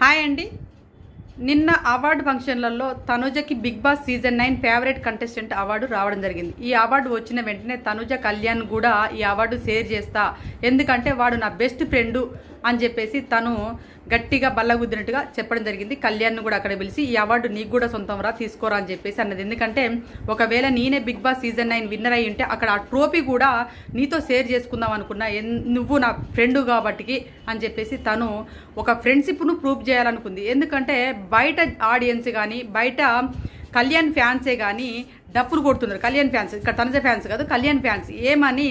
Hi అండి. నిన్న award ఫంక్షన్లలో తనుజకి big boss season 9 favourite contestant award రావడం జరిగింది. ఈ అవార్డు వచ్చిన వెంటనే తనుజ కళ్యాణ్ కూడా ఈ అవార్డు షేర్ చేస్తా, ఎందుకంటే వాడు నా బెస్ట్ ఫ్రెండు అని చెప్పేసి తను గట్టిగా బల్లగుద్దినట్టుగా చెప్పడం జరిగింది. కళ్యాణ్ను కూడా అక్కడ పిలిచి ఈ అవార్డు నీకు కూడా సొంతం రా, తీసుకోరా అని చెప్పేసి అన్నది. ఎందుకంటే ఒకవేళ నేనే బిగ్ బాస్ సీజన్ 9 విన్నర్ అయ్యి ఉంటే అక్కడ ఆ ట్రోఫీ కూడా నీతో షేర్ చేసుకుందాం అనుకున్నా, నువ్వు నా ఫ్రెండు కాబట్టికి అని చెప్పేసి తను ఒక ఫ్రెండ్షిప్ను ప్రూవ్ చేయాలనుకుంది. ఎందుకంటే బయట ఆడియన్స్ కానీ బయట కళ్యాణ్ ఫ్యాన్సే కానీ డప్పులు కొడుతున్నారు. కళ్యాణ్ ఫ్యాన్స్, ఇక్కడ తనుజ ఫ్యాన్స్ కాదు, కళ్యాణ్ ఫ్యాన్స్ ఏమని,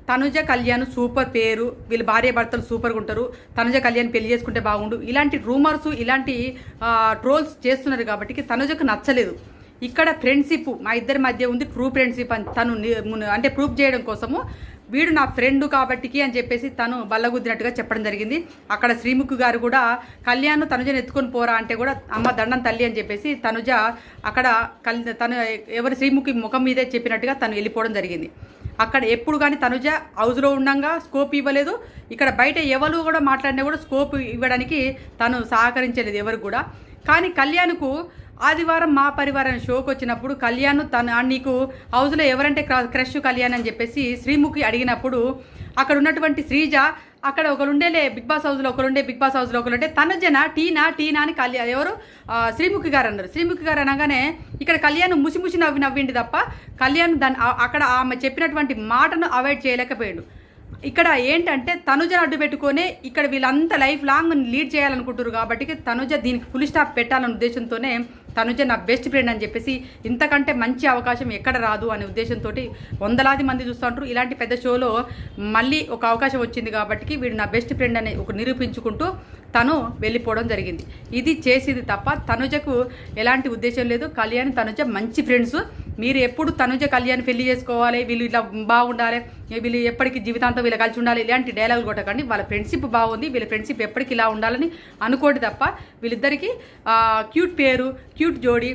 తనుజ కళ్యాణ్ సూపర్ పేరు, వీళ్ళు భార్య భర్తలు సూపర్గా ఉంటారు, తనుజ కళ్యాణ్ పెళ్లి చేసుకుంటే బాగుండు, ఇలాంటి రూమర్స్ ఇలాంటి ట్రోల్స్ చేస్తున్నారు కాబట్టి తనుజకు నచ్చలేదు. ఇక్కడ ఫ్రెండ్షిప్ మా ఇద్దరి మధ్య ఉంది, ట్రూ ఫ్రెండ్షిప్ అని తను అంటే ప్రూఫ్ చేయడం కోసము వీడు నా ఫ్రెండ్ కాబట్టికి అని చెప్పేసి తను బల్లగుద్దినట్టుగా చెప్పడం జరిగింది. అక్కడ శ్రీముఖి గారు కూడా కళ్యాణ్ తనుజను ఎత్తుకొని పోరా అంటే కూడా అమ్మ దండం తల్లి అని చెప్పేసి తనుజ అక్కడ తను ఎవరు శ్రీముఖి ముఖం మీదే చెప్పినట్టుగా తను వెళ్ళిపోవడం జరిగింది. అక్కడ ఎప్పుడు కానీ తనుజ హౌస్లో ఉండగా స్కోప్ ఇవ్వలేదు, ఇక్కడ బయట ఎవరు కూడా మాట్లాడినా కూడా స్కోప్ ఇవ్వడానికి తను సహకరించలేదు ఎవరు కూడా. కానీ కళ్యాణ్కు ఆదివారం మా పరివారం షోకి వచ్చినప్పుడు కళ్యాణ్ నీకు హౌస్లో ఎవరంటే క్రష్ కళ్యాణ్ అని చెప్పేసి శ్రీముఖి అడిగినప్పుడు అక్కడ ఉన్నటువంటి శ్రీజ అక్కడ ఒకరుండేలే బిగ్ బాస్ హౌస్లో ఒకరుంటే తనుజన టీనా అని కళ్యాణ్ ఎవరు శ్రీముఖి గారు అన్నారు. శ్రీముఖి గారు అనగానే ఇక్కడ కళ్యాణ్ ముసి నవ్విండి తప్ప కళ్యాణ్ అక్కడ ఆమె చెప్పినటువంటి మాటను అవాయిడ్ చేయలేకపోయాడు. ఇక్కడ ఏంటంటే తనుజను అడ్డు పెట్టుకొని ఇక్కడ వీళ్ళంతా లైఫ్ లాంగ్ లీడ్ చేయాలనుకుంటారు కాబట్టి తనుజ దీనికి ఫుల్ స్టాప్ పెట్టాలనే ఉద్దేశంతోనే తనుజ నా బెస్ట్ ఫ్రెండ్ అని చెప్పేసి ఇంతకంటే మంచి అవకాశం ఎక్కడ రాదు అనే ఉద్దేశంతో వందలాది మంది చూస్తూ ఉంటారు. ఇలాంటి పెద్ద షోలో మళ్ళీ ఒక అవకాశం వచ్చింది కాబట్టి వీడు నా బెస్ట్ ఫ్రెండ్ అని ఒక నిరూపించుకుంటూ తను వెళ్ళిపోవడం జరిగింది. ఇది చేసేది తప్ప తనుజకు ఎలాంటి ఉద్దేశం లేదు. కళ్యాణ్ తనుజ మంచి ఫ్రెండ్స్. మీరు ఎప్పుడు తనుజ కళ్యాణ్ పెళ్లి చేసుకోవాలి, వీళ్ళు ఇట్లా బాగుండాలి, వీళ్ళు ఎప్పటికీ జీవితాంతం వీళ్ళు కలిసి ఉండాలి, ఇలాంటి డైలాగులు కొట్టకండి. వాళ్ళ ఫ్రెండ్షిప్ బాగుంది, వీళ్ళ ఫ్రెండ్షిప్ ఎప్పటికీ ఇలా ఉండాలని అనుకోండి తప్ప వీళ్ళిద్దరికీ క్యూట్ పేరు, క్యూట్ జోడి,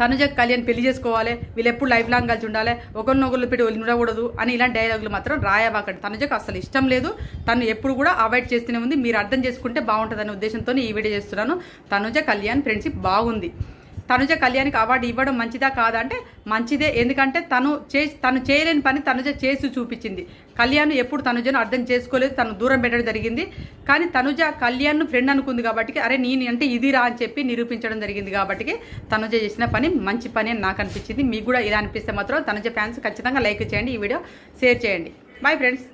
తనుజ కళ్యాణ్ పెళ్లి చేసుకోవాలి, వీళ్ళు ఎప్పుడు లైఫ్ లాంగ్ కలిసి ఉండాలి, ఒకరినొకరు పెట్టి ఉండకూడదు అని ఇలాంటి డైలాగులు మాత్రం రాయబాకండి. తనుజకు అసలు ఇష్టం లేదు, తను ఎప్పుడు కూడా అవాయిడ్ చేస్తూనే ఉంది. మీరు అర్థం చేసుకుంటే బాగుంటుందనే ఉద్దేశంతో ఈ వీడియో చేస్తున్నాను. తనుజ కళ్యాణ్ ఫ్రెండ్షిప్ బాగుంది. తనుజ కళ్యాణ్కి అవార్డు ఇవ్వడం మంచిదా కాదా అంటే మంచిదే. ఎందుకంటే తను చేయలేని పని తనుజ చేసి చూపించింది. కళ్యాణ్ ఎప్పుడు తనుజను అర్థం చేసుకోలేదు, తను దూరం పెట్టడం జరిగింది. కానీ తనుజ కళ్యాణ్ ఫ్రెండ్ అనుకుంది కాబట్టి అరే నేను అంటే ఇది రా అని చెప్పి నిరూపించడం జరిగింది కాబట్టి తనుజ చేసిన పని మంచి పని అని నాకు అనిపించింది. మీకు కూడా ఇలా అనిపిస్తే మాత్రం తనుజ ఫ్యాన్స్ ఖచ్చితంగా లైక్ చేయండి, ఈ వీడియో షేర్ చేయండి. Bye friends.